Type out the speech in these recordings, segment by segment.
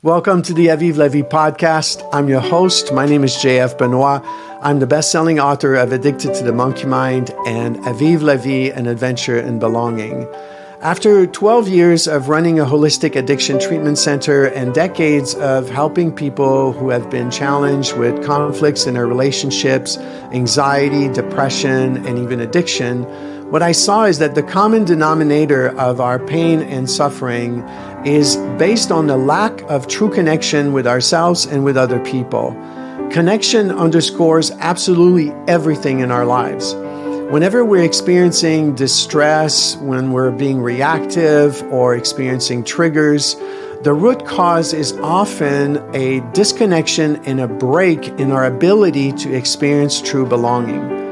Welcome to the Avive podcast. I'm your host. My name is JF Benoit. I'm the best-selling author of Addicted to the Monkey Mind and Avive, an adventure in belonging. After 12 years of running a holistic addiction treatment center and decades of helping people who have been challenged with conflicts in their relationships, anxiety, depression, and even addiction, what I saw is that the common denominator of our pain and suffering is based on the lack of true connection with ourselves and with other people. Connection underscores absolutely everything in our lives. Whenever we're experiencing distress, when we're being reactive or experiencing triggers, the root cause is often a disconnection and a break in our ability to experience true belonging.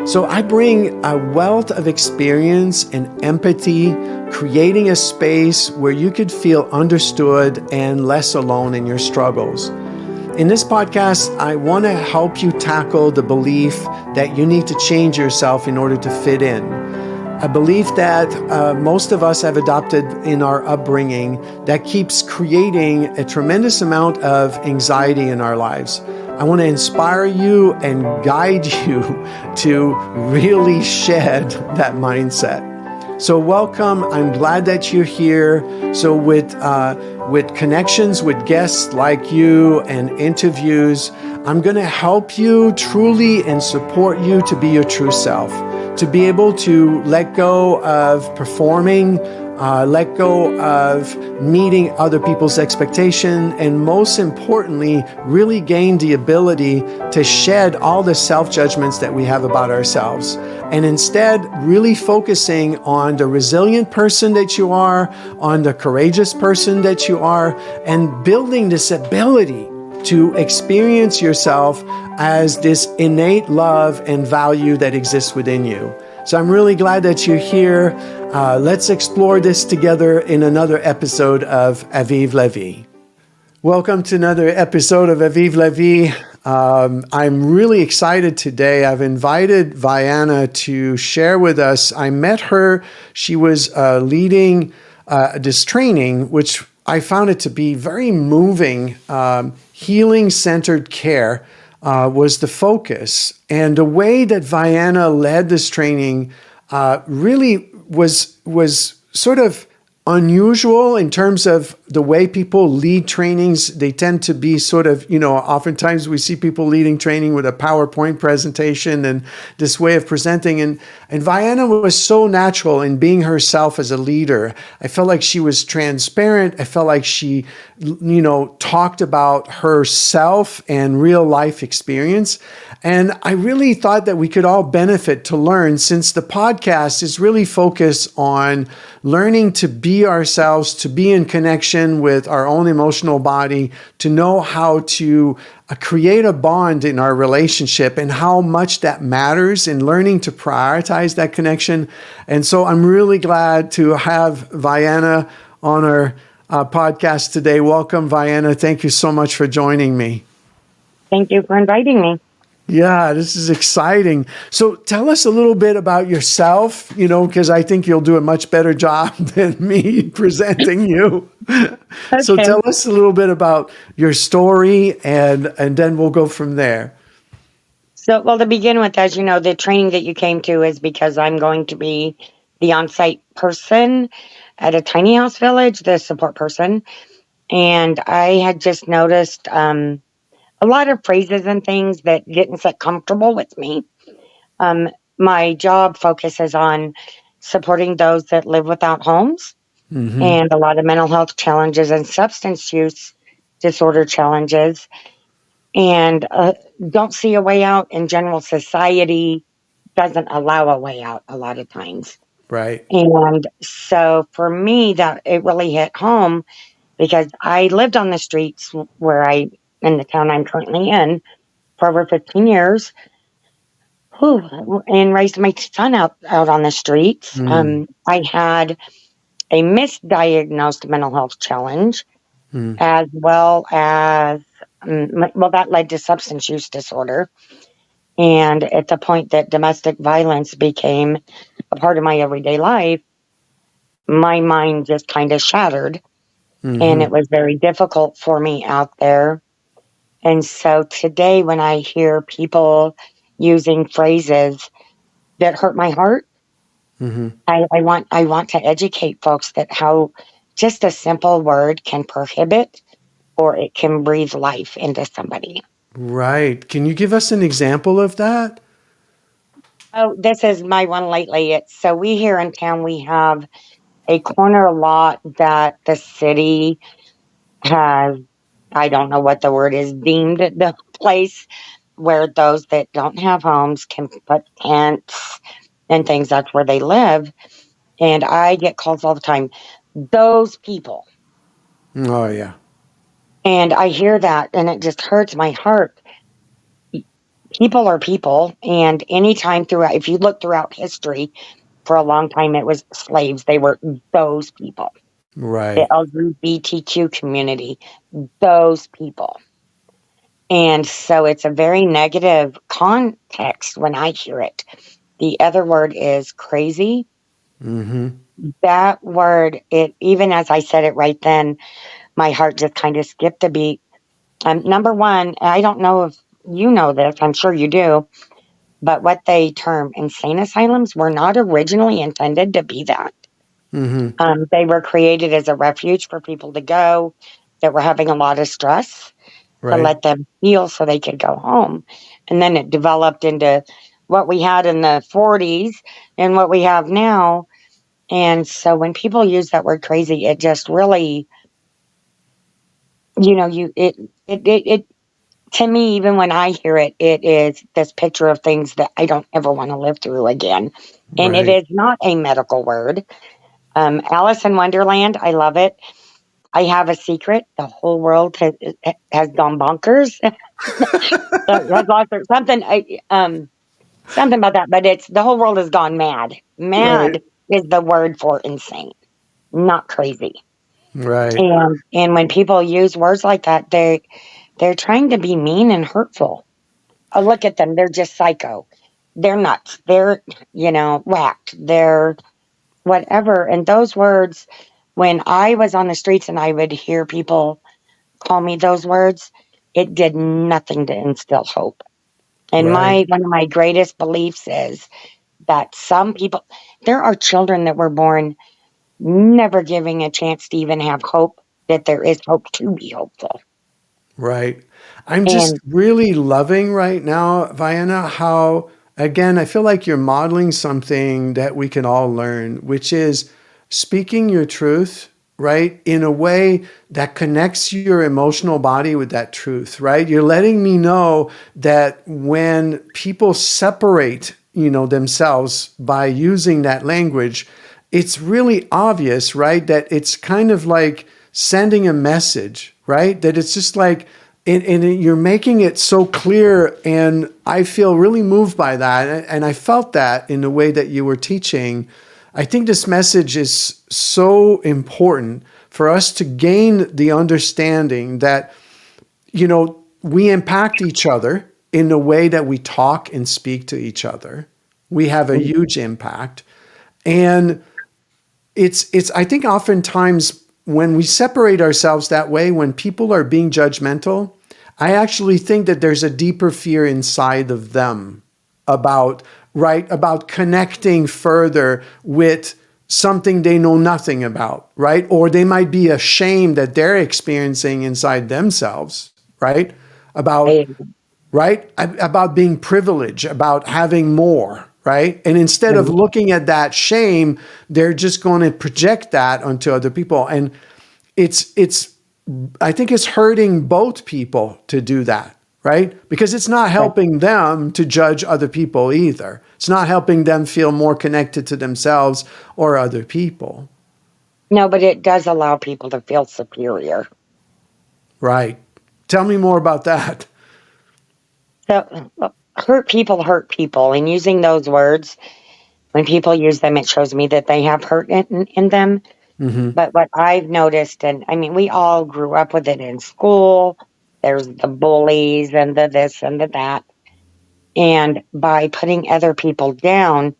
So I bring a wealth of experience and empathy, creating a space where you could feel understood and less alone in your struggles. In this podcast, I want to help you tackle the belief that you need to change yourself in order to fit in. A belief that most of us have adopted in our upbringing that keeps creating a tremendous amount of anxiety in our lives. I want to inspire you and guide you to really shed that mindset. So welcome. I'm glad that you're here. So with connections with guests like you and interviews, I'm going to help you truly and support you to be your true self, to be able to let go of performing, let go of meeting other people's expectation, and most importantly, really gain the ability to shed all the self-judgments that we have about ourselves. And instead, really focusing on the resilient person that you are, on the courageous person that you are, and building this ability to experience yourself as this innate love and value that exists within you. So I'm really glad that you're here. Let's explore this together in another episode of Avive. Welcome to another episode of Avive. I'm really excited today. I've invited Viyanna to share with us. I met her. She was leading this training, which I found it to be very moving. Healing-centered care was the focus. And the way that Viyanna led this training really was sort of unusual in terms of the way people lead trainings. They tend to be sort of, oftentimes we see people leading training with a PowerPoint presentation and this way of presenting. And Viyanna was so natural in being herself as a leader. I felt like she was transparent. I felt like she, talked about herself and real life experience. And I really thought that we could all benefit to learn, since the podcast is really focused on learning to be ourselves, to be in connection with our own emotional body, to know how to create a bond in our relationship and how much that matters in learning to prioritize that connection. And so I'm really glad to have Viyanna on our podcast today. Welcome, Viyanna. Thank you so much for joining me. Thank you for inviting me. Yeah, this is exciting. So tell us a little bit about yourself, because I think you'll do a much better job than me presenting you. Okay. So tell us a little bit about your story, and then we'll go from there. So, to begin with, as you know, the training that you came to is because I'm going to be the on-site person at a tiny house village, the support person. And I had just noticed a lot of phrases and things that didn't sit comfortable with me. My job focuses on supporting those that live without homes, and a lot of mental health challenges and substance use disorder challenges, and don't see a way out in general. Society doesn't allow a way out a lot of times. Right. And so for me, that it really hit home, because I lived on the streets in the town I'm currently in for over 15 years, and raised my son out on the streets. I had a misdiagnosed mental health challenge, as well as, that led to substance use disorder. And at the point that domestic violence became a part of my everyday life, my mind just kind of shattered. And it was very difficult for me out there. And so today, when I hear people using phrases that hurt my heart, I want to educate folks that how just a simple word can prohibit or it can breathe life into somebody. Right. Can you give us an example of that? Oh, this is my one lately. It's so we here in town we have a corner lot that the city has, I don't know what the word is, deemed the place where those that don't have homes can put tents and things. That's where they live. And I get calls all the time, those people. Oh, yeah. And I hear that and it just hurts my heart. People are people. And anytime throughout, if you look throughout history, for a long time, it was slaves. They were those people. The Right. LGBTQ community, those people. And so it's a very negative context when I hear it. The other word is crazy. That word, it even as I said it right then, my heart just kind of skipped a beat. Number one, I don't know if you know this, I'm sure you do, but what they term insane asylums were not originally intended to be that. They were created as a refuge for people to go that were having a lot of stress to Right. let them heal so they could go home. And then it developed into what we had in the 40s and what we have now. And so when people use that word crazy, it just really, it to me, even when I hear it, it is this picture of things that I don't ever want to live through again. And it Right. is not a medical word. Alice in Wonderland, I love it. I have a secret. The whole world has gone bonkers. Has lost something. Something about that, but it's the whole world has gone mad. Right. Mad is the word for insane, not crazy. Right. And when people use words like that, they're trying to be mean and hurtful. Oh, look at them. They're just psycho. They're nuts. They're, whacked. They're whatever. And those words, when I was on the streets and I would hear people call me those words, it did nothing to instill hope. And Right. one of my greatest beliefs is that some people, there are children that were born never giving a chance to even have hope that there is hope to be hopeful. Right. I'm just And really loving right now, Viyanna, how, again, I feel like you're modeling something that we can all learn, which is speaking your truth, right, in a way that connects your emotional body with that truth, right? You're letting me know that when people separate, themselves by using that language, it's really obvious, right, that it's kind of like sending a message, right? That it's just like, and you're making it so clear. And I feel really moved by that. And I felt that in the way that you were teaching. I think this message is so important for us to gain the understanding that, we impact each other in the way that we talk and speak to each other. We have a huge impact. And it's I think oftentimes when we separate ourselves that way, when people are being judgmental, I actually think that there's a deeper fear inside of them about, right, about connecting further with something they know nothing about, right? Or they might be ashamed that they're experiencing inside themselves, right? About I, right? About being privileged, about having more, right? And instead of looking at that shame, they're just going to project that onto other people. And it's I think it's hurting both people to do that, right? Because it's not helping them to judge other people either. It's not helping them feel more connected to themselves or other people. no, but it does allow people to feel superior. Right. Tell me more about that. So hurt people. And using those words, when people use them, it shows me that they have hurt in them. But what I've noticed, and I mean, we all grew up with it in school. There's the bullies and the this and the that. And by putting other people down,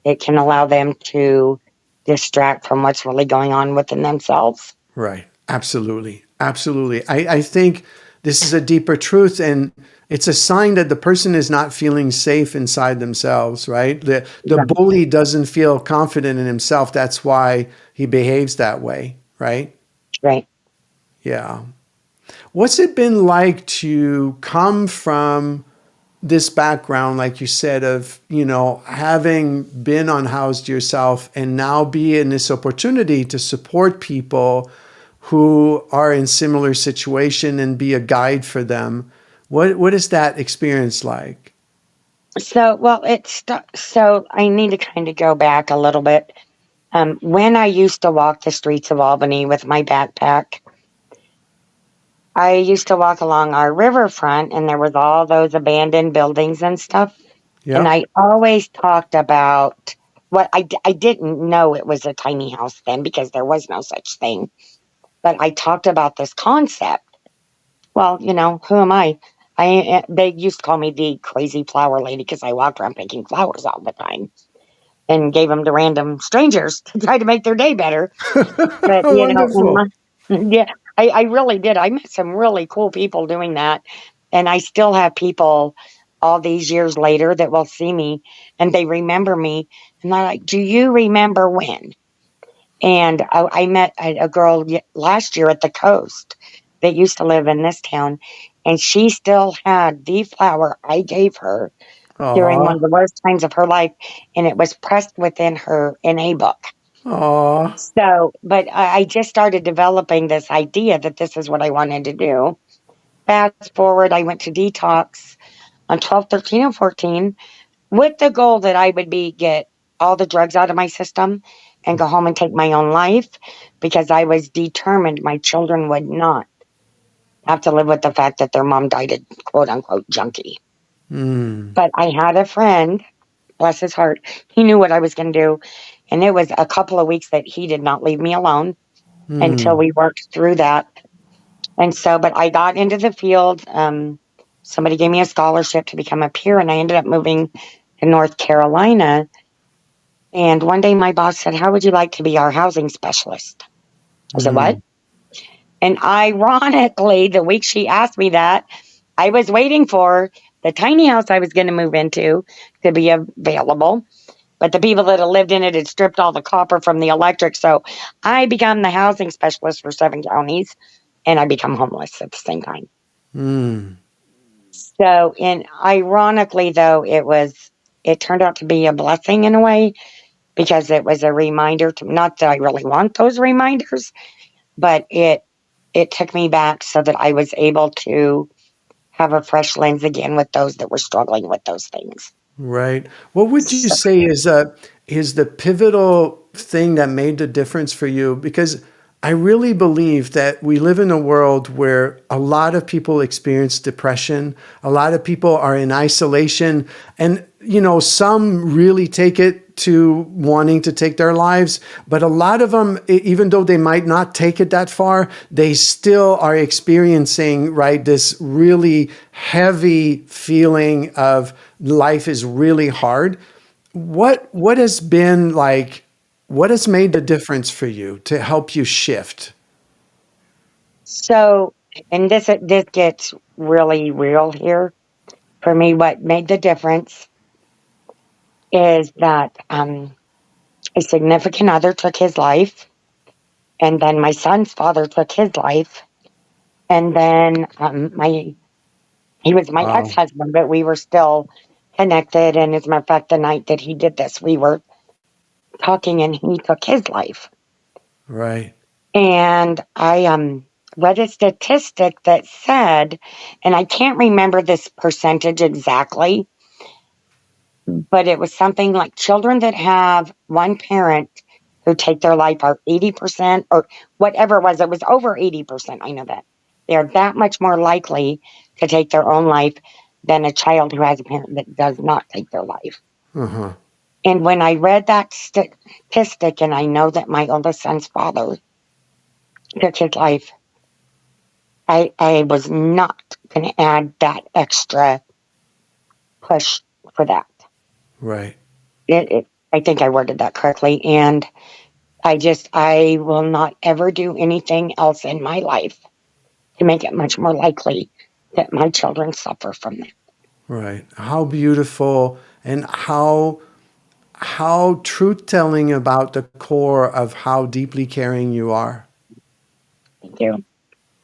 it can allow them to distract from what's really going on within themselves. Right. Absolutely. Absolutely. I think this is a deeper truth, and it's a sign that the person is not feeling safe inside themselves, right? The Yeah. bully doesn't feel confident in himself. That's why he behaves that way, right? Right. Yeah. What's it been like to come from this background, like you said, of, having been unhoused yourself and now be in this opportunity to support people who are in similar situation and be a guide for them? What is that experience like? So, well, so I need to kind of go back a little bit. When I used to walk the streets of Albany with my backpack, I used to walk along our riverfront, and there was all those abandoned buildings and stuff. And Yep. I always talked about I didn't know it was a tiny house then because there was no such thing. But I talked about this concept. Well, who am I? They used to call me the crazy flower lady because I walked around picking flowers all the time and gave them to random strangers to try to make their day better. But Wonderful. yeah, I really did. I met some really cool people doing that, and I still have people all these years later that will see me and they remember me, and they're like, "Do you remember when?" And I met a girl last year at the coast that used to live in this town, and she still had the flower I gave her during one Aw. of the worst times of her life, and it was pressed within her in a book. Aw. So, but I just started developing this idea that this is what I wanted to do. Fast forward, I went to detox on 12, 13, and 14 with the goal that I would get all the drugs out of my system and go home and take my own life because I was determined my children would not have to live with the fact that their mom died a quote unquote junkie. Mm. But I had a friend, bless his heart, he knew what I was going to do. And it was a couple of weeks that he did not leave me alone until Mm. we worked through that. And so, but I got into the field. Somebody gave me a scholarship to become a peer, and I ended up moving to North Carolina. And one day my boss said, "How would you like to be our housing specialist?" I said, "What?" Mm. And ironically, the week she asked me that, I was waiting for the tiny house I was going to move into to be available. But the people that had lived in it had stripped all the copper from the electric. So I became the housing specialist for 7 counties, and I become homeless at the same time. Mm. So, and ironically, though, it turned out to be a blessing in a way because it was a reminder to, not that I really want those reminders, but it took me back so that I was able to have a fresh lens again with those that were struggling with those things. Right. What would you So, say is the pivotal thing that made the difference for you? Because I really believe that we live in a world where a lot of people experience depression. A lot of people are in isolation, and some really take it to wanting to take their lives. But a lot of them, even though they might not take it that far, they still are experiencing, right, this really heavy feeling of life is really hard. What has been like? What has made the difference for you to help you shift? so, and this gets really real here for me. What made the difference is that a significant other took his life, and then my son's father took his life, and then my he was my Wow. ex-husband, but we were still connected. And as a matter of fact, the night that he did this, we were talking, and he took his life. Right. And I read a statistic that said, and I can't remember this percentage exactly, but it was something like children that have one parent who take their life are 80% or whatever it was. It was over 80%. I know that. They're that much more likely to take their own life than a child who has a parent that does not take their life. Uh-huh. And when I read that statistic, and I know that my oldest son's father took his life, I was not going to add that extra push for that. Right. I think I worded that correctly. And I will not ever do anything else in my life to make it much more likely that my children suffer from that. Right. How beautiful, and how truth telling about the core of how deeply caring you are. Thank you.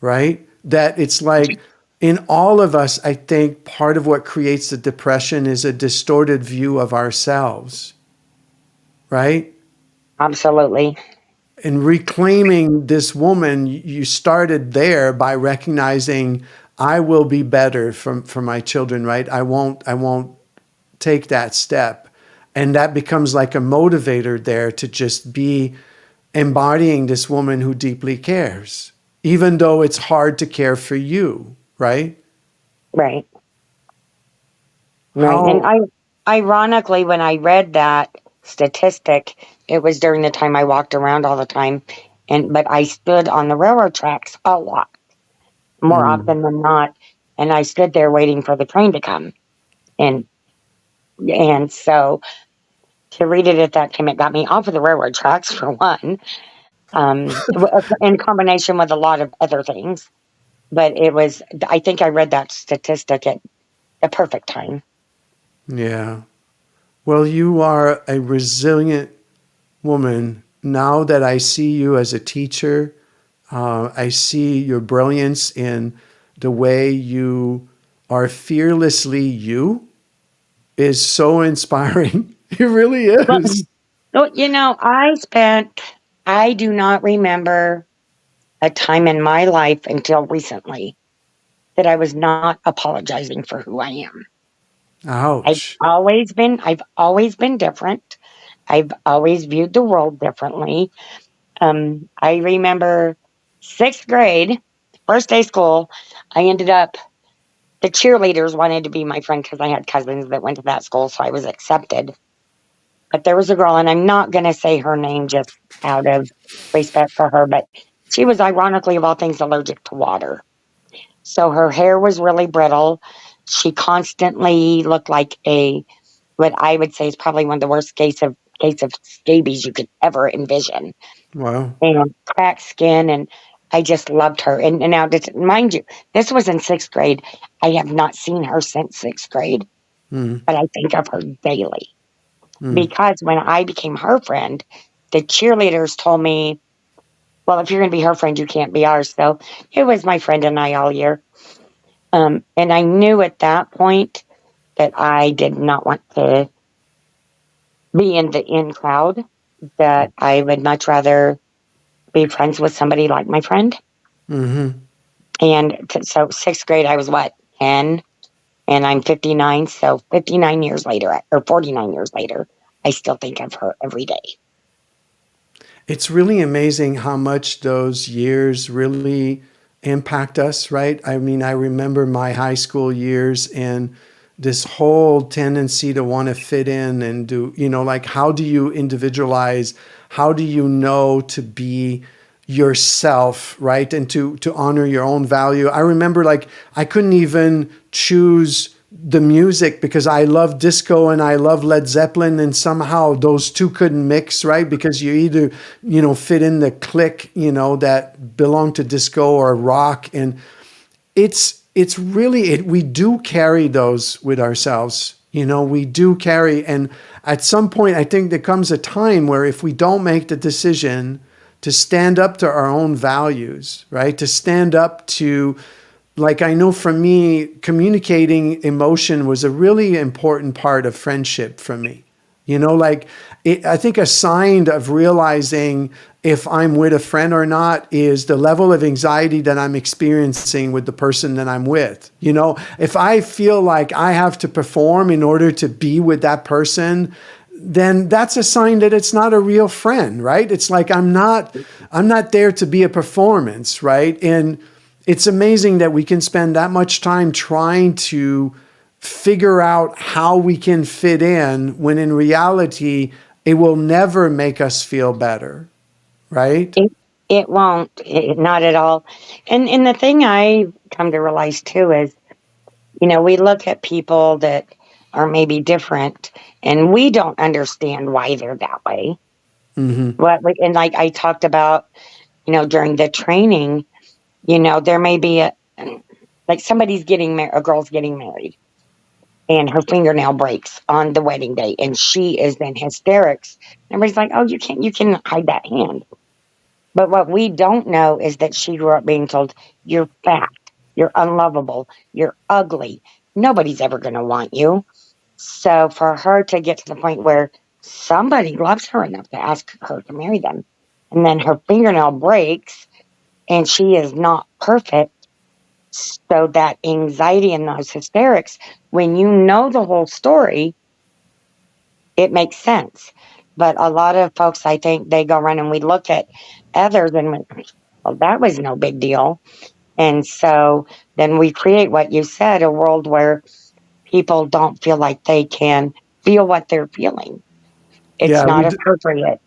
Right? That it's like in all of us, I think part of what creates the depression is a distorted view of ourselves. Right? Absolutely. And reclaiming this woman, you started there by recognizing I will be better for my children, right? I won't take that step. And that becomes like a motivator there to just be embodying this woman who deeply cares, even though it's hard to care for you, right? Right. Right. And How, ironically, when I read that statistic, it was during the time I walked around all the time. But I stood on the railroad tracks a lot, more mm, often than not. And I stood there waiting for the train to come. And, and so to read it at that time, it got me off of the railroad tracks for one, in combination with a lot of other things. But I think I read that statistic at the perfect time. yeah. Well, you are a resilient woman. Now that I see you as a teacher, I see your brilliance in the way you are fearlessly you is so inspiring. It really Well, is. I do not remember a time in my life until recently that I was not apologizing for who I am. Ouch. I've always been different. I've always viewed the world differently. I remember sixth grade, first day of school, I ended up, the cheerleaders wanted to be my friend because I had cousins that went to that school, so I was accepted. But there was a girl, and I'm not going to say her name just out of respect for her, but she was ironically, of all things, allergic to water. So her hair was really brittle. She constantly looked like what I would say is probably one of the worst case of scabies you could ever envision. Wow. And cracked skin, and I just loved her. And now, mind you, this was in sixth grade. I have not seen her since sixth grade, Mm, but I think of her daily mm, because when I became her friend, the cheerleaders told me, "Well, if you're going to be her friend, you can't be ours." So it was my friend and I all year. And I knew at that point that I did not want to be in the in crowd, that I would much rather be friends with somebody like my friend. mm-hmm. So sixth grade, I was what, 10? And I'm 59. So 59 years later, or 49 years later, I still think of her every day. It's really amazing how much those years really impact us, right? I mean, I remember my high school years and this whole tendency to want to fit in and do, like how do you individualize? How do you know to be yourself, right? And to honor your own value. I remember like I couldn't even choose the music because I love disco and I love Led Zeppelin, and somehow those two couldn't mix, right? Because you either, fit in the clique, that belong to disco or rock. And it's really we do carry those with ourselves. We do carry, and at some point I think there comes a time where if we don't make the decision to stand up to our own values, right? To stand up to, like, I know for me, communicating emotion was a really important part of friendship for me. I think a sign of realizing if I'm with a friend or not is the level of anxiety that I'm experiencing with the person that I'm with. If I feel like I have to perform in order to be with that person, then that's a sign that it's not a real friend, right? It's like I'm not there to be a performance, right? And it's amazing that we can spend that much time trying to figure out how we can fit in when in reality it will never make us feel better, right? It, it won't, not at all. And the thing I come to realize too is, we look at people that are maybe different and we don't understand why they're that way. And like I talked about, during the training, there may be like somebody's getting married, a girl's getting married, and her fingernail breaks on the wedding day, and she is in hysterics. Everybody's like, "Oh, you can hide that hand." But what we don't know is that she grew up being told, "You're fat, you're unlovable, you're ugly. Nobody's ever going to want you." So for her to get to the point where somebody loves her enough to ask her to marry them, and then her fingernail breaks and she is not perfect. So that anxiety and those hysterics, when you know the whole story, it makes sense. But a lot of folks, I think, they go around and we look at others and well, that was no big deal. And so then we create what you said, a world where people don't feel like they can feel what they're feeling. It's Yeah, not appropriate.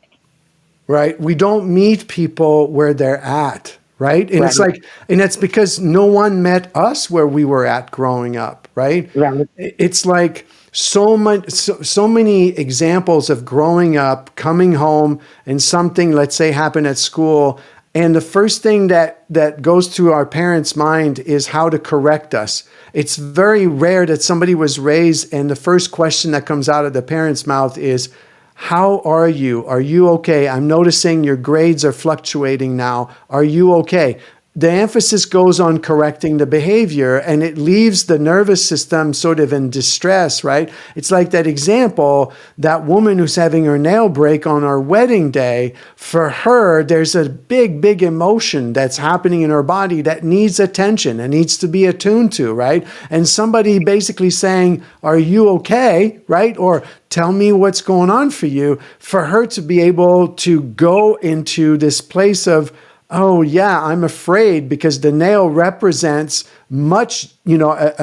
right? We don't meet people where they're at, right? And Right. it's like, and that's because no one met us where we were at growing up, right? Right. It's like so many examples of growing up, coming home, and something, let's say, happened at school. And the first thing that goes through our parents' mind is how to correct us. It's very rare that somebody was raised and the first question that comes out of the parent's mouth is, "How are you? Are you okay? I'm noticing your grades are fluctuating now. Are you okay?" The emphasis goes on correcting the behavior, and it leaves the nervous system sort of in distress, right? It's like that example, that woman who's having her nail break on her wedding day. For her, there's a big emotion that's happening in her body that needs attention and needs to be attuned to, right? And somebody basically saying, "Are you okay?" right? Or "Tell me what's going on for you," for her to be able to go into this place of, "Oh yeah, I'm afraid," because the nail represents a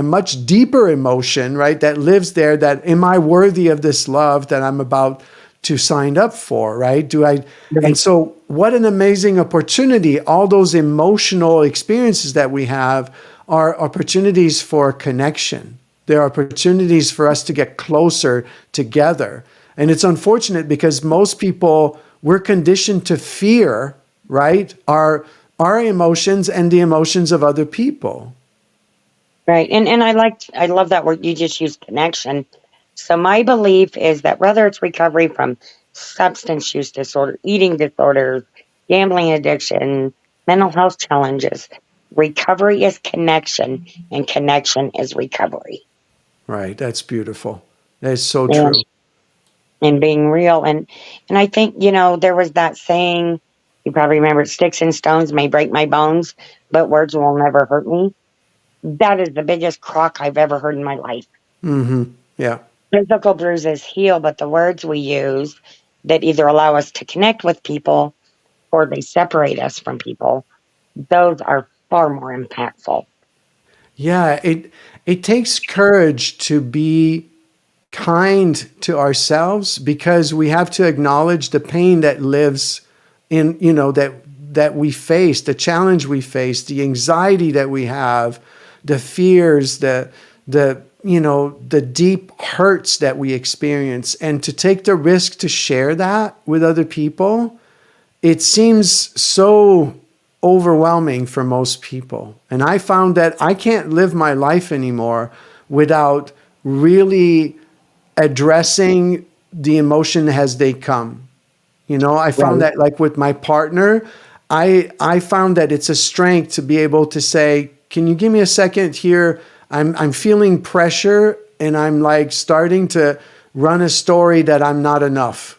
much deeper emotion, right? That lives there, that am I worthy of this love that I'm about to sign up for, right? And so what an amazing opportunity. All those emotional experiences that we have are opportunities for connection. They're opportunities for us to get closer together. And it's unfortunate because most people, we're conditioned to fear, right? Our emotions and the emotions of other people. Right. And I love that word you just used, connection. So my belief is that whether it's recovery from substance use disorder, eating disorders, gambling addiction, mental health challenges, recovery is connection and connection is recovery. Right. That's beautiful. That is so And, true. and being real. And I think, there was that saying, you probably remember, sticks and stones may break my bones, but words will never hurt me. That is the biggest crock I've ever heard in my life. Yeah. Physical bruises heal, but the words we use that either allow us to connect with people or they separate us from people, those are far more impactful. Yeah. It takes courage to be kind to ourselves because we have to acknowledge the pain that lives in, that we face, the challenge we face, the anxiety that we have, the fears, the deep hurts that we experience. And to take the risk to share that with other people, it seems so overwhelming for most people. And I found that I can't live my life anymore without really addressing the emotion as they come. I found Right. that, like with my partner, I found that it's a strength to be able to say, "Can you give me a second here? I'm feeling pressure and I'm like starting to run a story that I'm not enough."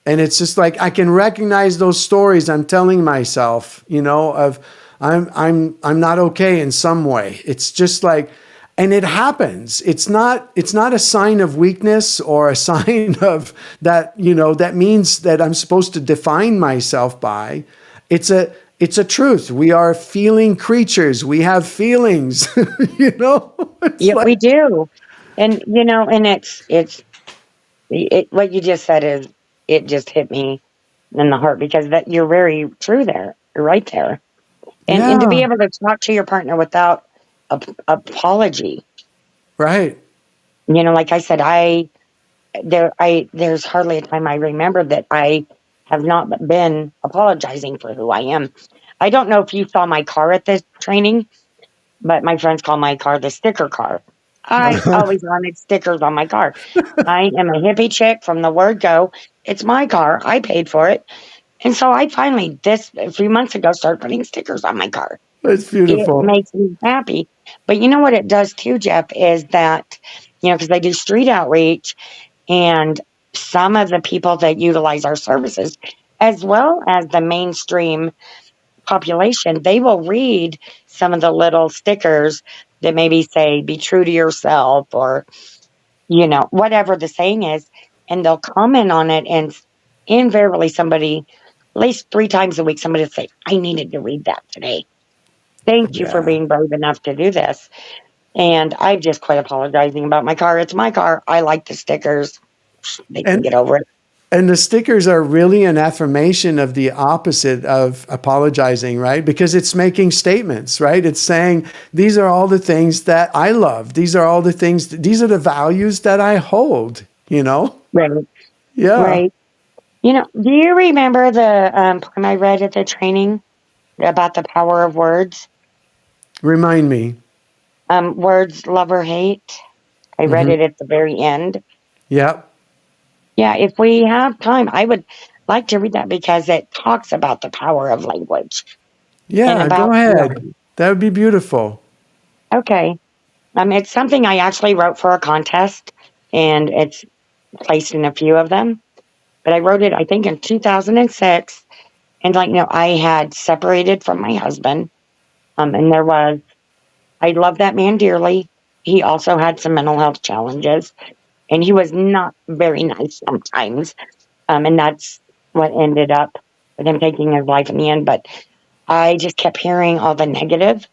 And it's just like I can recognize those stories I'm telling myself, of I'm not okay in some way. It's just like, and it happens. It's not a sign of weakness or a sign of that, that means that I'm supposed to define myself by. It's a truth. We are feeling creatures. We have feelings, It's Yeah, we like, do. And what you just said is, it just hit me in the heart because that you're very true there. You're right there. And to be yeah, able to talk to your partner without apology, right. like I said, there's hardly a time I remember that I have not been apologizing for who I am. I don't know if you saw my car at this training, but my friends call my car the sticker car. I always wanted stickers on my car. I am a hippie chick from the word go. It's my car. I paid for it. And so I finally, this a few months ago, started putting stickers on my car. It's It beautiful. makes me happy. But you know what it does too, Jeff, is that, because I do street outreach, and some of the people that utilize our services, as well as the mainstream population, they will read some of the little stickers that maybe say, be true to yourself, or, whatever the saying is, and they'll comment on it. And invariably, somebody, at least 3 times a week, somebody will say, I needed to read that today. Thank you for Yeah. being brave enough to do this. And I'm just quite apologizing about my car. It's my car. I like the stickers. They can And get over it. and the stickers are really an affirmation of the opposite of apologizing, right? Because it's making statements, right? It's saying, these are all the things that I love. These are all the things, these are the values that I hold, you know? Right. Yeah. Right. Do you remember the poem I read at the training about the power of words? Remind me. Words love or hate. I read Hmm. it at the very end. Yep. Yeah, if we have time, I would like to read that because it talks about the power of language and Yeah, go about ahead. feeling. That would be beautiful. Okay. It's something I actually wrote for a contest, and it's placed in a few of them. But I wrote it, I think, in 2006. And I had separated from my husband. And I love that man dearly. He also had some mental health challenges, and he was not very nice sometimes. And that's what ended up with him taking his life in the end. But I just kept hearing all the negative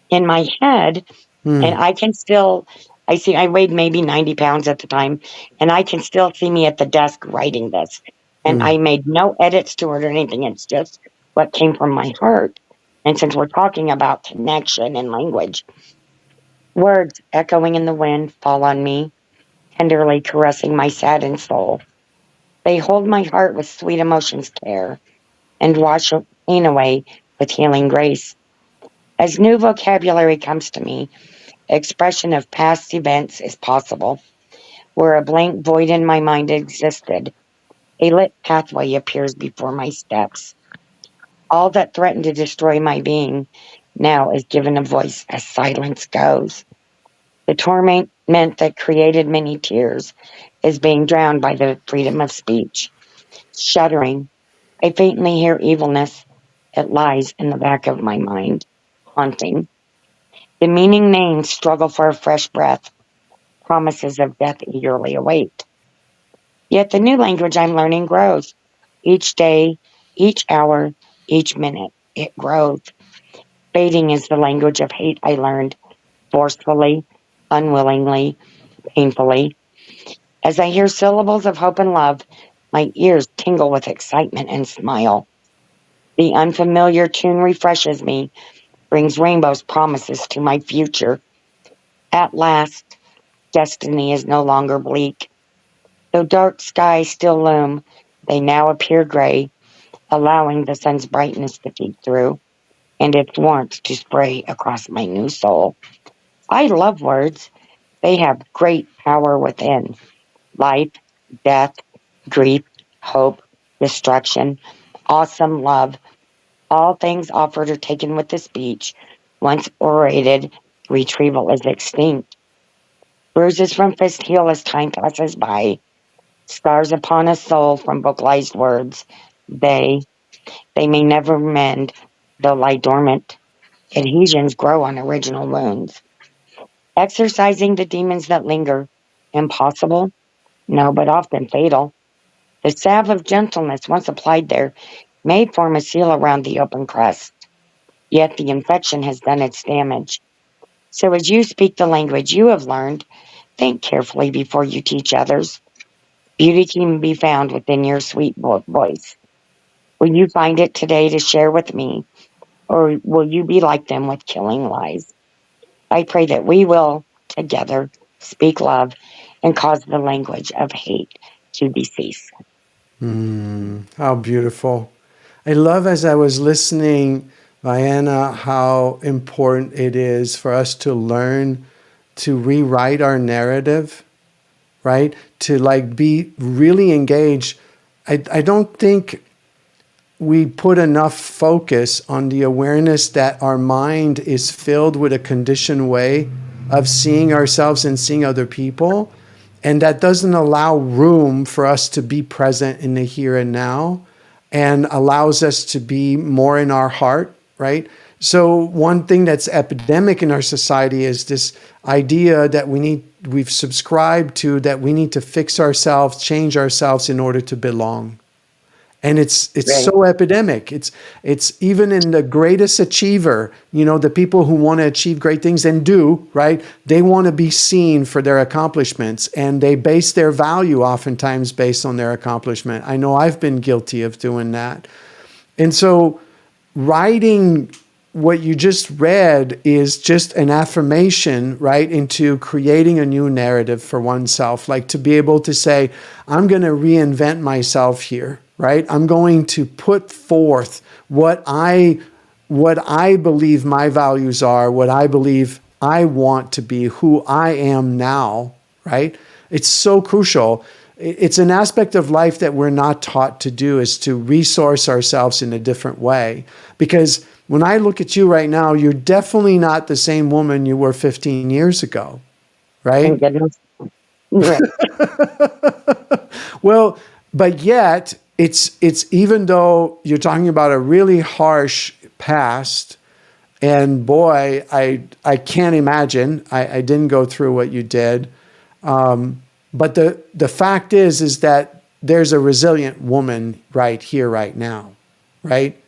in my head, and Hmm. I weighed maybe 90 pounds at the time, and I can still see me at the desk writing this. And Hmm. I made no edits to it or anything. It's just what came from my heart. And since we're talking about connection and language, words echoing in the wind fall on me, tenderly caressing my saddened soul. They hold my heart with sweet emotions care and wash pain away with healing grace. As new vocabulary comes to me, expression of past events is possible. Where a blank void in my mind existed, a lit pathway appears before my steps. All that threatened to destroy my being now is given a voice as silence goes. The torment that created many tears is being drowned by the freedom of speech. Shuddering, I faintly hear evilness. It lies in the back of my mind, haunting. Demeaning names struggle for a fresh breath. Promises of death eagerly await. Yet the new language I'm learning grows. Each day, each hour, each minute, it grows. Fading is the language of hate I learned forcefully, unwillingly, painfully. As I hear syllables of hope and love, my ears tingle with excitement and smile. The unfamiliar tune refreshes me, brings rainbows promises to my future. At last, destiny is no longer bleak. Though dark skies still loom, they now appear gray, allowing the sun's brightness to feed through and its warmth to spray across my new soul. I love words. They have great power within. Life, death, grief, hope, destruction, awesome love, all things offered or taken with the speech. Once orated, retrieval is extinct. Bruises from fist heal as time passes by. Scars upon a soul from vocalized words. They, they may never mend, though lie dormant. Adhesions grow on original wounds. Exorcising the demons that linger. Impossible? No, but often fatal. The salve of gentleness, once applied there, may form a seal around the open crust. Yet the infection has done its damage. So as you speak the language you have learned, think carefully before you teach others. Beauty can be found within your sweet voice. Will you find it today to share with me, or will you be like them with killing lies? I pray that we will together speak love and cause the language of hate to decease. How beautiful. I love, as I was listening, Viyanna, how important it is for us to learn to rewrite our narrative, right? To like be really engaged. I don't think we put enough focus on the awareness that our mind is filled with a conditioned way of seeing ourselves and seeing other people. And that doesn't allow room for us to be present in the here and now, and allows us to be more in our heart, right? So one thing that's epidemic in our society is this idea that we've subscribed to, that we need to fix ourselves, change ourselves in order to belong. And it's Right. so epidemic. It's even in the greatest achiever, the people who want to achieve great things and do, right? They want to be seen for their accomplishments, and they base their value oftentimes based on their accomplishment. I know I've been guilty of doing that. And so writing what you just read is just an affirmation, right, into creating a new narrative for oneself. Like to be able to say, I'm going to reinvent myself here, right? I'm going to put forth what I believe my values are, what I believe I want to be, who I am now, right? It's so crucial. It's an aspect of life that we're not taught to do, is to resource ourselves in a different way. Because when I look at you right now, you're definitely not the same woman you were 15 years ago, Thank right? goodness. Right. Well, but yet it's even though you're talking about a really harsh past, and boy, I can't imagine. I didn't go through what you did. But the fact is that there's a resilient woman right here, right now, right?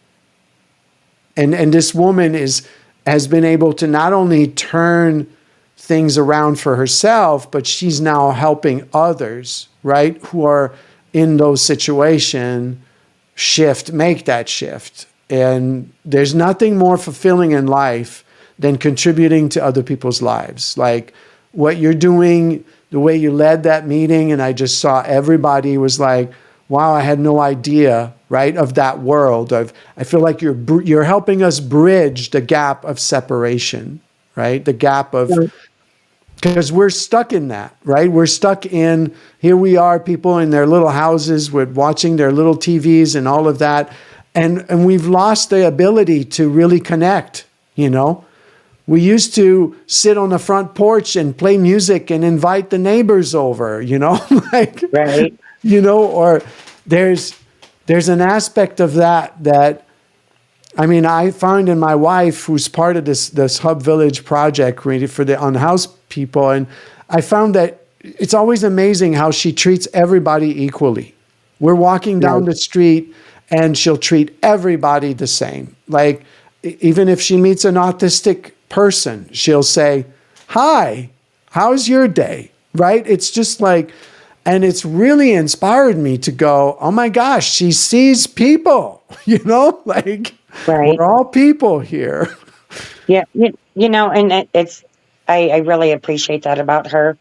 And this woman has been able to not only turn things around for herself, but she's now helping others, right, who are in those situations make that shift. And there's nothing more fulfilling in life than contributing to other people's lives. Like what you're doing, the way you led that meeting, and I just saw everybody was like, wow, I had no idea, right, of that world. I feel like you're helping us bridge the gap of separation, right? The gap of, because we're stuck in that, right? We're stuck in, here we are, people in their little houses with watching their little TVs and all of that. And we've lost the ability to really connect, We used to sit on the front porch and play music and invite the neighbors over, like, Right. or there's an aspect of that, I mean, I find in my wife, who's part of this Hub Village project really for the unhoused people, and I found that it's always amazing how she treats everybody equally. We're walking down the street and she'll treat everybody the same. Like, even if she meets an autistic person, she'll say, hi, how's your day? Right? It's just like, and it's really inspired me to go, oh my gosh, she sees people, like Right. we're all people here. Yeah. And I really appreciate that about her.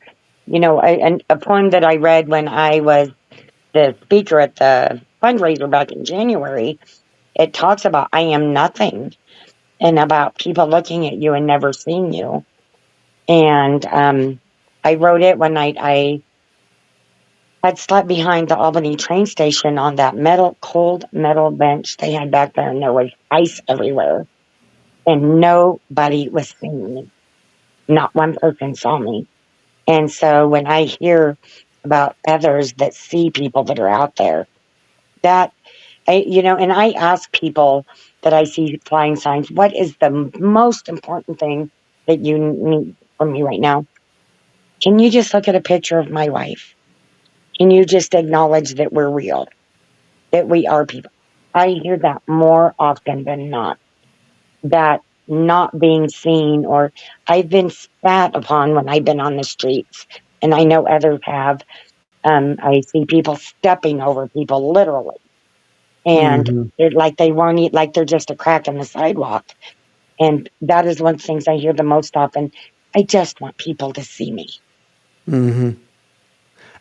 And a poem that I read when I was the speaker at the fundraiser back in January, it talks about I am nothing, and about people looking at you and never seeing you. And I wrote it one night. I had slept behind the Albany train station on that cold metal bench they had back there, and there was ice everywhere, and nobody was seeing me. Not one person saw me. And so when I hear about others that see people that are out there, that and I ask people that I see flying signs, what is the most important thing that you need from me right now? Can you just look at a picture of my wife? Can you just acknowledge that we're real, that we are people? I hear that more often than not, that not being seen, or I've been spat upon when I've been on the streets, and I know others have. I see people stepping over people literally, and Mm-hmm. like they weren't like they're just a crack in the sidewalk. And that is one of the things I hear the most often. I just want people to see me. Mm-hmm.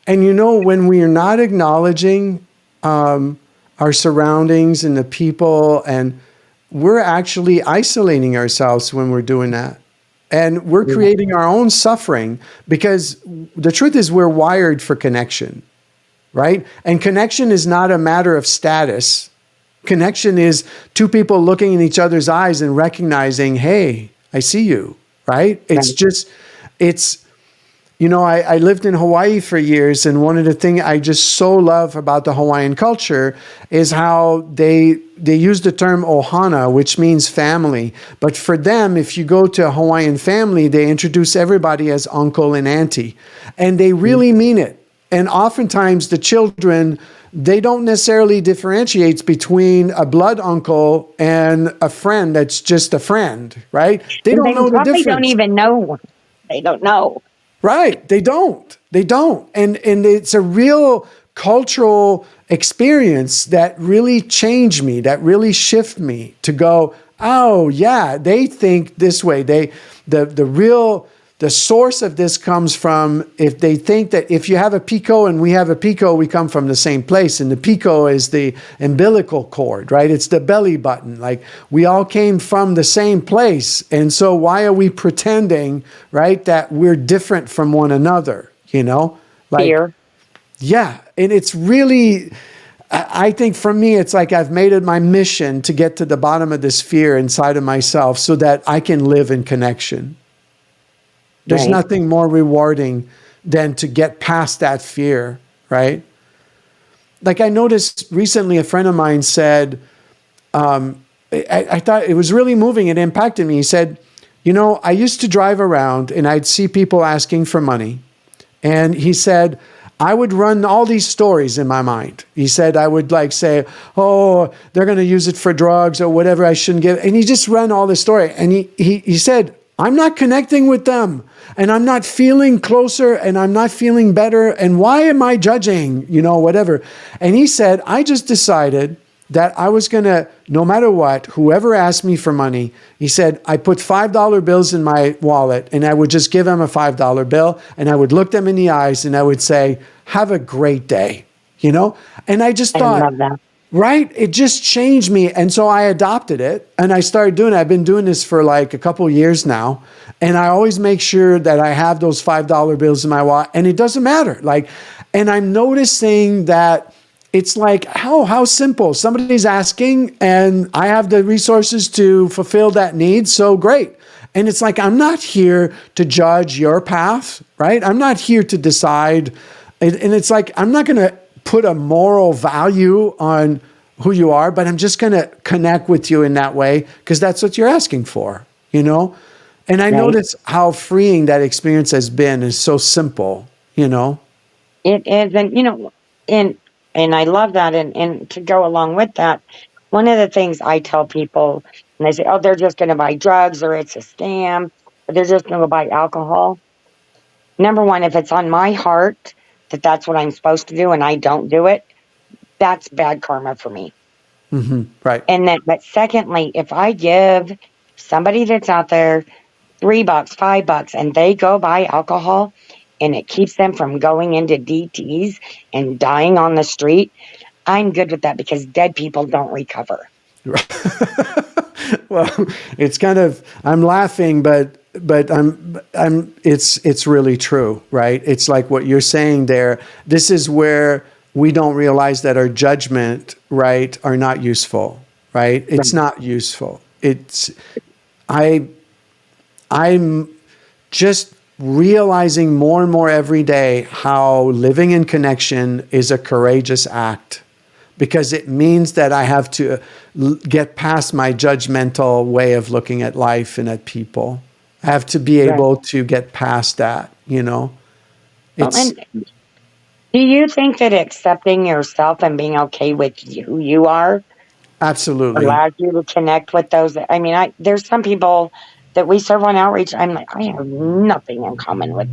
And when we are not acknowledging our surroundings and the people, and we're actually isolating ourselves when we're doing that. And we're creating our own suffering, because the truth is we're wired for connection, right? And connection is not a matter of status. Connection is two people looking in each other's eyes and recognizing, hey, I see you, right? I lived in Hawaii for years, and one of the things I just so love about the Hawaiian culture is how they use the term ohana, which means family. But for them, if you go to a Hawaiian family, they introduce everybody as uncle and auntie, and they really mean it. And oftentimes the children, they don't necessarily differentiate between a blood uncle and a friend that's just a friend, right? They don't know the difference. They don't even know. They don't know. Right. They don't. And it's a real cultural experience that really changed me, that really shifted me to go, oh yeah, they think this way. The source of this comes from, if they think that if you have a pico and we have a pico, we come from the same place. And the pico is the umbilical cord, right? It's the belly button. Like, we all came from the same place. And so why are we pretending, right, that we're different from one another, Like, fear. Yeah. And it's really, I think for me, it's like I've made it my mission to get to the bottom of this fear inside of myself so that I can live in connection. There's nothing more rewarding than to get past that fear, right? Like, I noticed recently a friend of mine said, I thought it was really moving. It impacted me. He said, I used to drive around and I'd see people asking for money. And he said, I would run all these stories in my mind. He said, I would say, oh, they're going to use it for drugs or whatever I shouldn't give. And he just ran all this story. And he said, I'm not connecting with them, and I'm not feeling closer, and I'm not feeling better. And why am I judging, whatever? And he said, I just decided that I was going to, no matter what, whoever asked me for money, he said, I put $5 bills in my wallet, and I would just give them a $5 bill, and I would look them in the eyes, and I would say, have a great day, And I just thought, I love that. Right? It just changed me. And so I adopted it and I started doing it. I've been doing this for like a couple of years now. And I always make sure that I have those $5 bills in my wallet, and it doesn't matter. And I'm noticing that it's like, how simple. Somebody's asking and I have the resources to fulfill that need. So great. And it's like, I'm not here to judge your path, right? I'm not here to decide. And it's like, I'm not going to put a moral value on who you are, but I'm just going to connect with you in that way because that's what you're asking for, And I notice how freeing that experience has been. It's so simple, It is. And I love that. And to go along with that, one of the things I tell people, and they say, oh, they're just going to buy drugs, or it's a scam, or they're just going to buy alcohol. Number one, if it's on my heart that that's what I'm supposed to do and I don't do it, that's bad karma for me. Mm-hmm. Right. But secondly, if I give somebody that's out there $3, $5, and they go buy alcohol and it keeps them from going into DTs and dying on the street, I'm good with that because dead people don't recover. Well, it's kind of, I'm laughing, but it's really true, right? It's like what you're saying there. This is where we don't realize that our judgment, right, are not useful, right? It's not useful. I'm just realizing more and more every day how living in connection is a courageous act, because it means that I have to get past my judgmental way of looking at life and at people. I have to be able to get past that, And do you think that accepting yourself and being okay with who you are absolutely allows you to connect with those? I mean, there's some people that we serve on outreach. I'm like, I have nothing in common with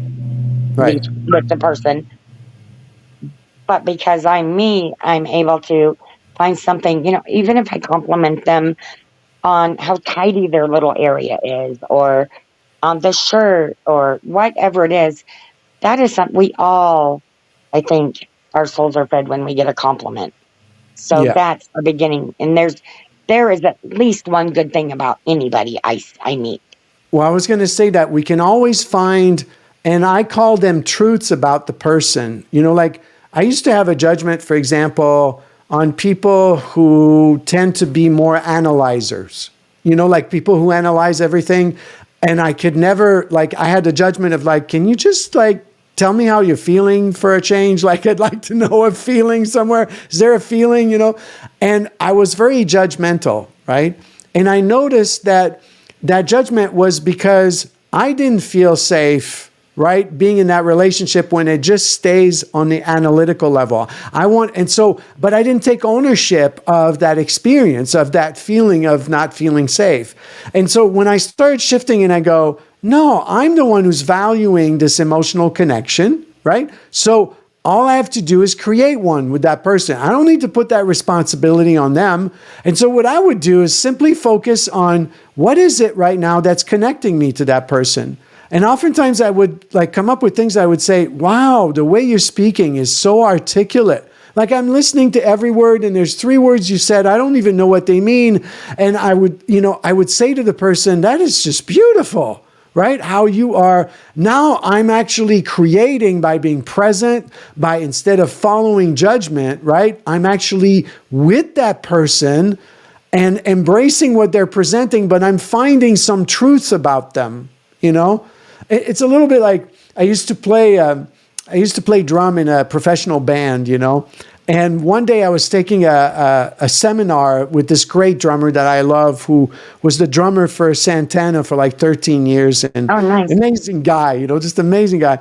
the person. But because I'm me, I'm able to find something, even if I compliment them on how tidy their little area is, or on the shirt, or whatever it is, that is something we all, I think, our souls are fed when we get a compliment. So that's the beginning. And there is at least one good thing about anybody I meet. Well, I was going to say that we can always find, and I call them truths about the person. Like I used to have a judgment, for example, on people who tend to be more analyzers, like people who analyze everything. And I could never, like, I had the judgment of like, can you just like tell me how you're feeling for a change? Like, I'd like to know a feeling somewhere. Is there a feeling, And I was very judgmental, right? And I noticed that judgment was because I didn't feel safe, right, being in that relationship when it just stays on the analytical level. But I didn't take ownership of that experience, of that feeling of not feeling safe. And so when I started shifting and I go, no, I'm the one who's valuing this emotional connection, right? So all I have to do is create one with that person. I don't need to put that responsibility on them. And so what I would do is simply focus on what is it right now that's connecting me to that person. And oftentimes I would like come up with things I would say, wow, the way you're speaking is so articulate. Like I'm listening to every word and there's 3 words you said, I don't even know what they mean. And I would say to the person, that is just beautiful. Right? How you are. Now I'm actually creating by being present, by instead of following judgment, right? I'm actually with that person and embracing what they're presenting, but I'm finding some truths about them, It's a little bit like I used to play drum in a professional band, And one day I was taking a seminar with this great drummer that I love, who was the drummer for Santana for like 13 years. And nice. Amazing guy, just amazing guy.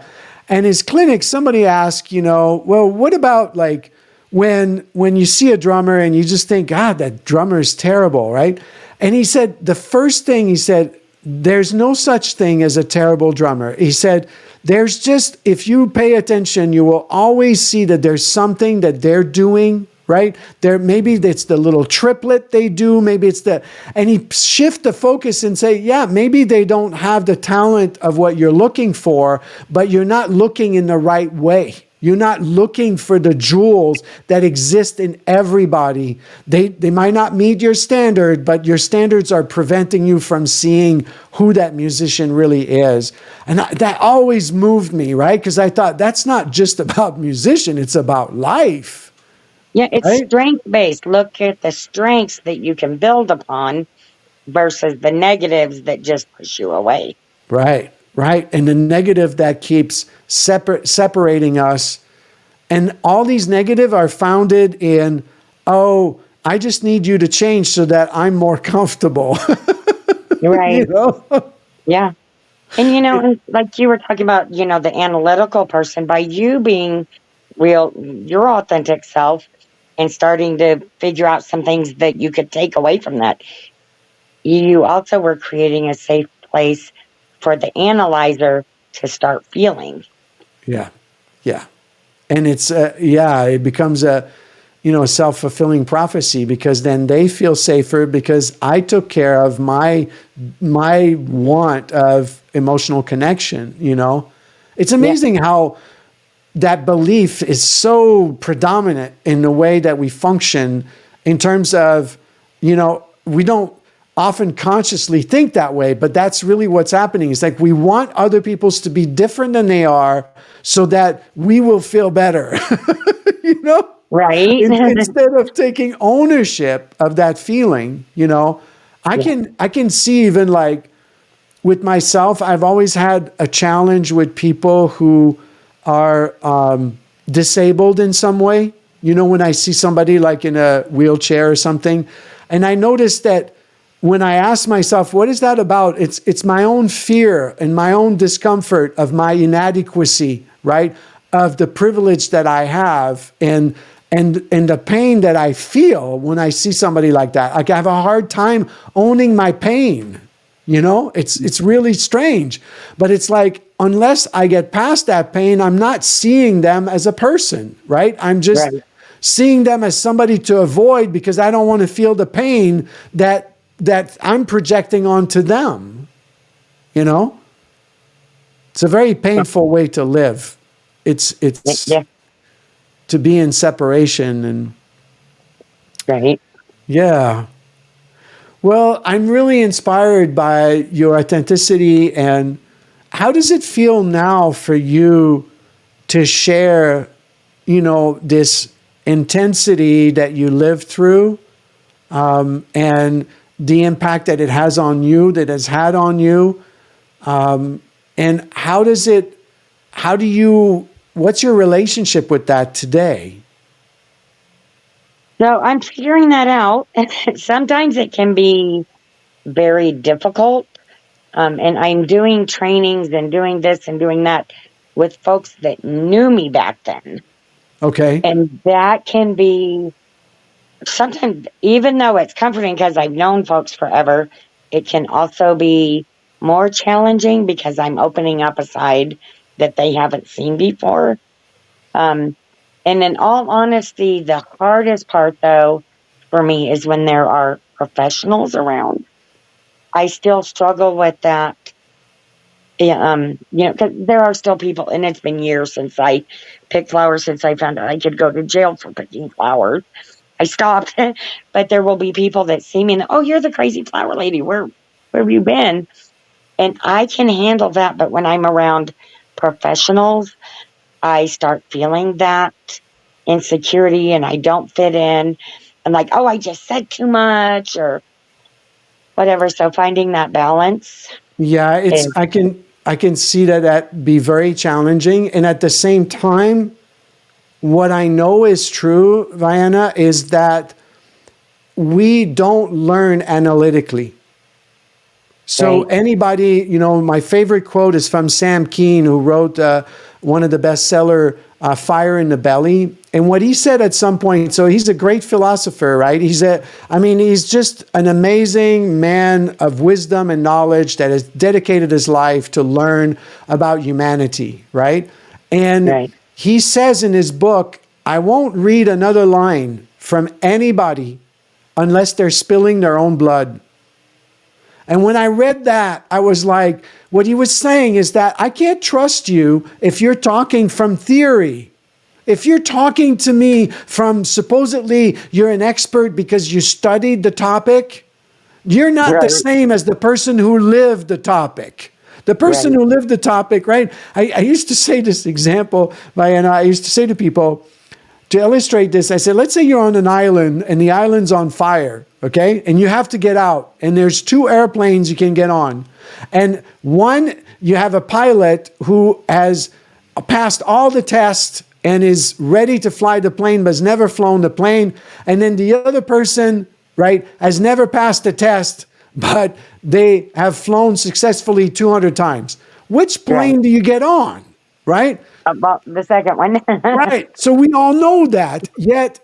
And his clinic, somebody asked, well, what about like when you see a drummer and you just think, God, that drummer is terrible, right? And he said, the first thing he said, there's no such thing as a terrible drummer. He said, there's just, if you pay attention, you will always see that there's something that they're doing, right? Maybe it's the little triplet they do, maybe it's and he shift the focus and say, yeah, maybe they don't have the talent of what you're looking for, but you're not looking in the right way. You're not looking for the jewels that exist in everybody. They might not meet your standard, but your standards are preventing you from seeing who that musician really is. And that always moved me, right? Because I thought that's not just about musician, it's about life. Yeah, it's right? strength-based. Look at the strengths that you can build upon versus the negatives that just push you away. Right. And the negative that keeps separating us. And all these negative are founded in, oh, I just need you to change so that I'm more comfortable. Right. Yeah. And, like you were talking about, the analytical person, by you being real, your authentic self, and starting to figure out some things that you could take away from that, you also were creating a safe place for the analyzer to start feeling. Yeah. And it becomes a self-fulfilling prophecy, because then they feel safer because I took care of my want of emotional connection, It's amazing how that belief is so predominant in the way that we function, in terms of, we don't often consciously think that way, but that's really what's happening. It's like we want other people's to be different than they are so that we will feel better, Right. Instead of taking ownership of that feeling, I can see, even like with myself, I've always had a challenge with people who are disabled in some way. When I see somebody like in a wheelchair or something, and I notice that when I ask myself, what is that about? It's my own fear and my own discomfort of my inadequacy, right? Of the privilege that I have and the pain that I feel when I see somebody like that. Like I have a hard time owning my pain. It's really strange, but it's like, unless I get past that pain, I'm not seeing them as a person, right? I'm just seeing them as somebody to avoid, because I don't want to feel the pain that I'm projecting onto them. It's a very painful way to live. It's to be in separation. And Right. Yeah. Well, I'm really inspired by your authenticity. And how does it feel now for you to share, this intensity that you lived through, and the impact that it has on you, that has had on you? And what's your relationship with that today? So I'm figuring that out. Sometimes it can be very difficult. And I'm doing trainings and doing this and doing that with folks that knew me back then. Okay. And that can be sometimes, even though it's comforting because I've known folks forever, it can also be more challenging because I'm opening up a side that they haven't seen before. Um, and in all honesty, the hardest part though for me is when there are professionals around. I still struggle with that. Yeah, because there are still people, and it's been years since I picked flowers, since I found out I could go to jail for picking flowers. I stopped, but there will be people that see me and, oh, you're the crazy flower lady. Where have you been? And I can handle that, but when I'm around professionals, I start feeling that insecurity and I don't fit in. I'm like, oh, I just said too much or whatever. So finding that balance Yeah, is I can see that be very challenging. And at the same time, what I know is true, Viyanna, is that we don't learn analytically. So right, anybody, my favorite quote is from Sam Keen, who wrote one of the bestseller Fire in the Belly. And what he said at some point, so he's a great philosopher, right? He's just an amazing man of wisdom and knowledge that has dedicated his life to learn about humanity, right? And right, he says in his book, I won't read another line from anybody unless they're spilling their own blood. And when I read that, I was like, what he was saying is that I can't trust you if you're talking from theory. If you're talking to me from supposedly you're an expert because you studied the topic, you're not the right, same as the person who lived the topic. The person right, who lived the topic, right? I used to say this example, and I used to say to people, to illustrate this, I said, let's say you're on an island and the island's on fire, okay? And you have to get out. And there's two airplanes you can get on. And one, you have a pilot who has passed all the tests and is ready to fly the plane, but has never flown the plane. And then the other person, right, has never passed the test, but they have flown successfully 200 times. Which right. plane do you get on, right? About the second one. Right. So we all know that. Yet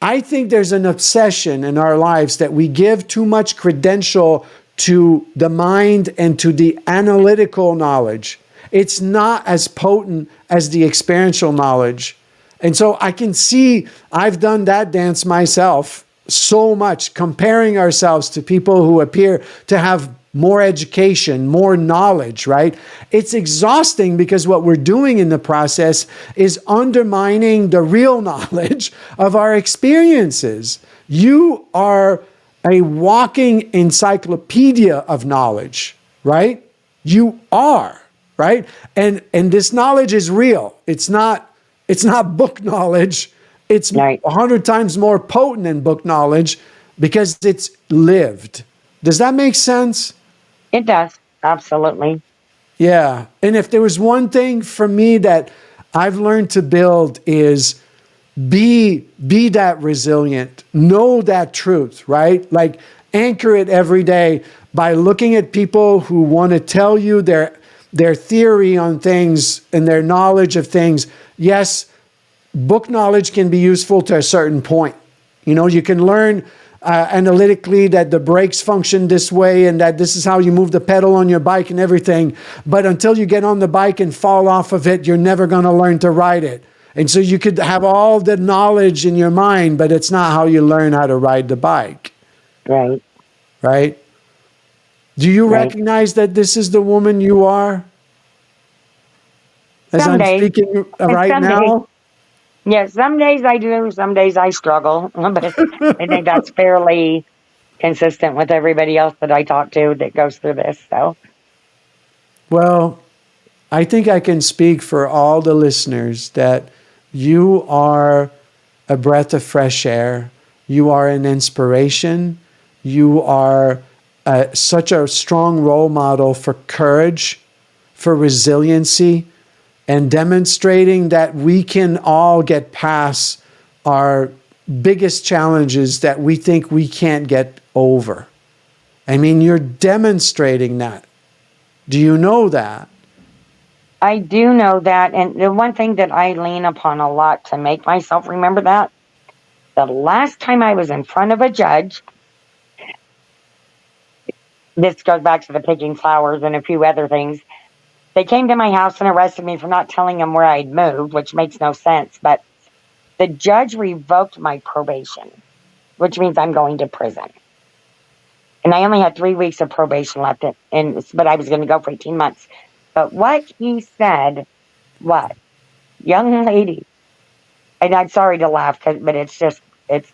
I think there's an obsession in our lives that we give too much credential to the mind and to the analytical knowledge. It's not as potent as the experiential knowledge. And so I can see I've done that dance myself so much, comparing ourselves to people who appear to have more education, more knowledge, right? It's exhausting because what we're doing in the process is undermining the real knowledge of our experiences. You are a walking encyclopedia of knowledge, right? You are, right? And this knowledge is real. It's not book knowledge. It's Right. 100 times more potent than book knowledge because it's lived. Does that make sense? It does. Absolutely. Yeah. And if there was one thing for me that I've learned to build is be that resilient, know that truth, right? Like anchor it every day by looking at people who want to tell you their theory on things and their knowledge of things. Yes, book knowledge can be useful to a certain point. You can learn analytically that the brakes function this way and that this is how you move the pedal on your bike and everything. But until you get on the bike and fall off of it, you're never going to learn to ride it. And so you could have all the knowledge in your mind, but it's not how you learn how to ride the bike. Right. Right? Do you Right. recognize that this is the woman you are? As I'm Someday. speaking right Someday. now? Yeah, some days I do, some days I struggle, but I think that's fairly consistent with everybody else that I talk to that goes through this. So, Well, I think I can speak for all the listeners that you are a breath of fresh air. You are an inspiration. You are such a strong role model for courage, for resiliency, and demonstrating that we can all get past our biggest challenges that we think we can't get over. I mean, you're demonstrating that. Do you know that? I do know that. And the one thing that I lean upon a lot to make myself remember that, the last time I was in front of a judge, this goes back to the picking flowers and a few other things. They came to my house and arrested me for not telling them where I'd moved, which makes no sense. But the judge revoked my probation, which means I'm going to prison. And I only had 3 weeks of probation left, but I was going to go for 18 months. But what he said was, young lady, and I'm sorry to laugh, but it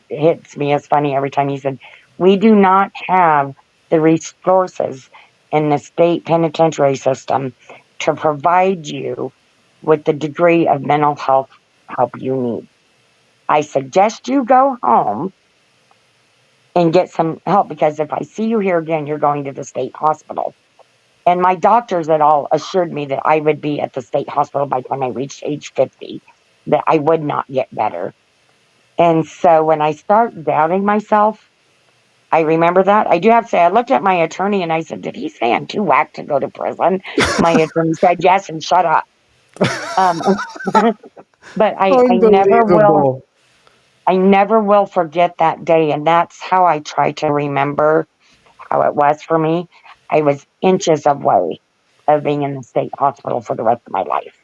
hits me as funny every time. He said, we do not have the resources in the state penitentiary system to provide you with the degree of mental health help you need. I suggest you go home and get some help, because if I see you here again, you're going to the state hospital. And my doctors at all assured me that I would be at the state hospital by the time I reached age 50, that I would not get better. And so when I start doubting myself, I remember that. I do have to say, I looked at my attorney and I said, did he say I'm too whacked to go to prison? My attorney said yes and shut up. Um, but Unbelievable. I never will forget that day. And that's how I try to remember how it was for me. I was inches away of being in the state hospital for the rest of my life.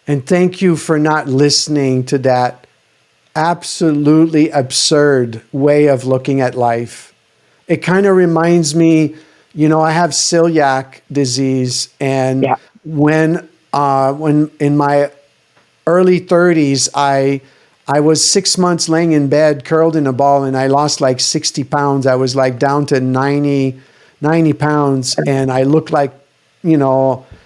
And thank you for not listening to that absolutely absurd way of looking at life. It kind of reminds me, I have celiac disease, and Yeah. when in my early 30s, I was 6 months laying in bed, curled in a ball, and I lost like 60 pounds. I was like down to 90 pounds, and I looked like,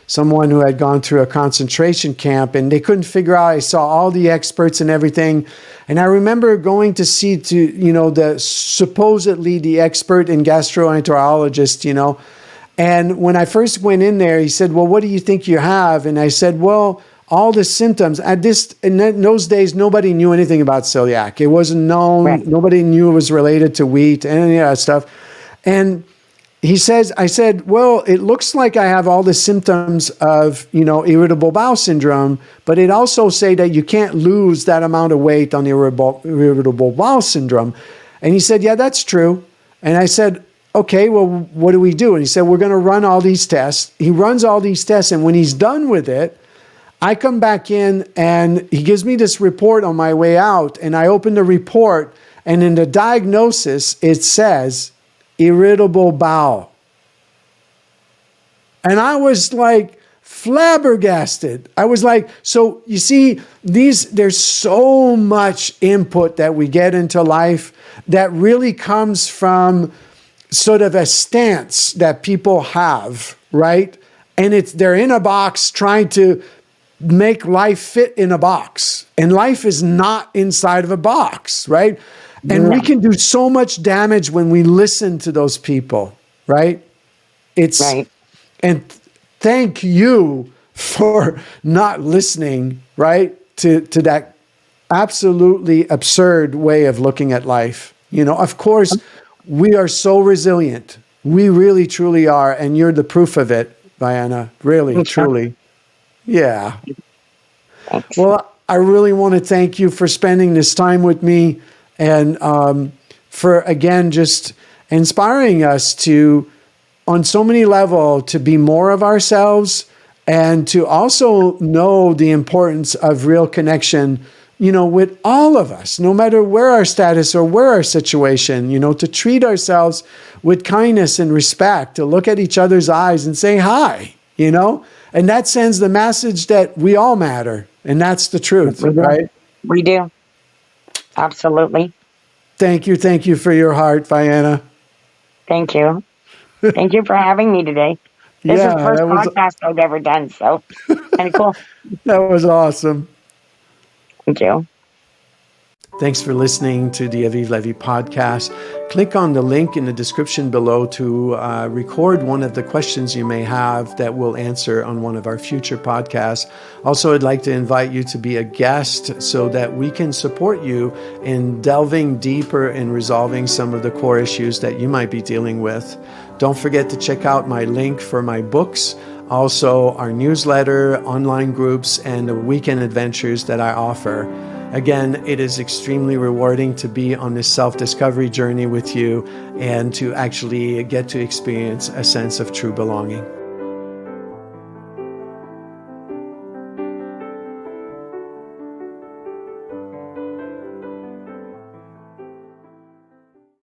someone who had gone through a concentration camp, and they couldn't figure out. I saw all the experts and everything. And I remember going to see the supposedly the expert in gastroenterologist, and when I first went in there, he said, well, what do you think you have? And I said, well, all the symptoms. In those days, nobody knew anything about celiac. It wasn't known. Right. Nobody knew it was related to wheat and any of that stuff. And I said, well, it looks like I have all the symptoms of, irritable bowel syndrome, but it also say that you can't lose that amount of weight on the irritable bowel syndrome. And he said, yeah, that's true. And I said, okay, well, what do we do? And he said, we're going to run all these tests. He runs all these tests. And when he's done with it, I come back in and he gives me this report on my way out. And I open the report, and in the diagnosis, it says irritable bowel. And I was like flabbergasted. I was like, so you see, there's so much input that we get into life that really comes from sort of a stance that people have, right? And they're in a box trying to make life fit in a box. And life is not inside of a box, right? And we can do so much damage when we listen to those people, right? Right. And thank you for not listening, right, to that absolutely absurd way of looking at life. Of course, we are so resilient. We really, truly are. And you're the proof of it, Viyanna. Really, truly. Yeah. Thanks. Well, I really want to thank you for spending this time with me, and for, again, just inspiring us to, on so many levels, to be more of ourselves, and to also know the importance of real connection, with all of us, no matter where our status or where our situation, to treat ourselves with kindness and respect, to look at each other's eyes and say hi, and that sends the message that we all matter. And that's the truth, right? We do. Absolutely. Thank you. Thank you for your heart, Viyanna. Thank you. Thank you for having me today. This is the Yeah, first podcast I've ever done, so kind of cool. that was awesome. Thank you. Thanks for listening to the Avive Levy podcast. Click on the link in the description below to record one of the questions you may have that we'll answer on one of our future podcasts. Also, I'd like to invite you to be a guest so that we can support you in delving deeper in resolving some of the core issues that you might be dealing with. Don't forget to check out my link for my books, also our newsletter, online groups, and the weekend adventures that I offer. Again, it is extremely rewarding to be on this self-discovery journey with you and to actually get to experience a sense of true belonging.